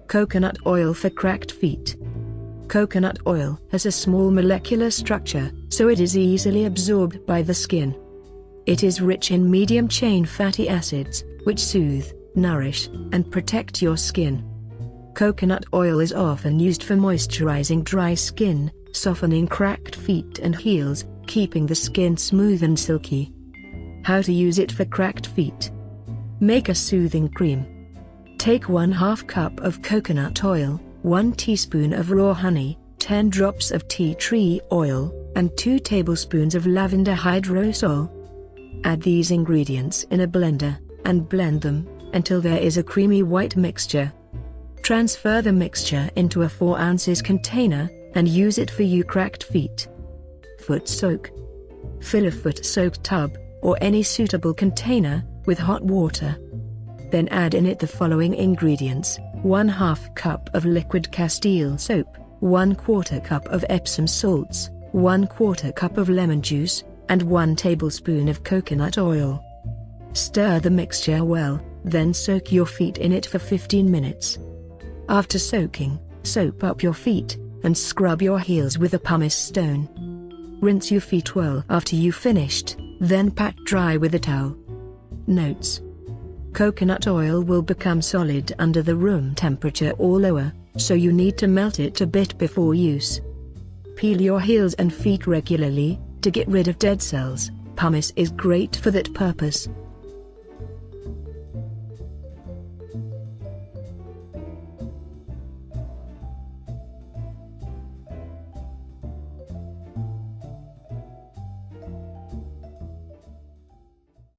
Coconut oil for cracked feet. Coconut oil has a small molecular structure, so it is easily absorbed by the skin. It is rich in medium-chain fatty acids, which soothe, nourish, and protect your skin. Coconut oil is often used for moisturizing dry skin, softening cracked feet and heels, keeping the skin smooth and silky. How to use it for cracked feet. Make a soothing cream. Take 1/2 cup of coconut oil, 1 teaspoon of raw honey, 10 drops of tea tree oil, and 2 tablespoons of lavender hydrosol. Add these ingredients in a blender, and blend them until there is a creamy white mixture. Transfer the mixture into a 4 ounces container, and use it for your cracked feet. Foot soak. Fill a foot soak tub, or any suitable container, with hot water. Then add in it the following ingredients: 1/2 cup of liquid castile soap, 1/4 cup of Epsom salts, 1/4 cup of lemon juice, and 1 tablespoon of coconut oil. Stir the mixture well, then soak your feet in it for 15 minutes. After soaking, soap up your feet, and scrub your heels with a pumice stone. Rinse your feet well after you finished, then pat dry with a towel. Notes: coconut oil will become solid under the room temperature or lower, so you need to melt it a bit before use. Peel your heels and feet regularly, to get rid of dead cells. Pumice is great for that purpose.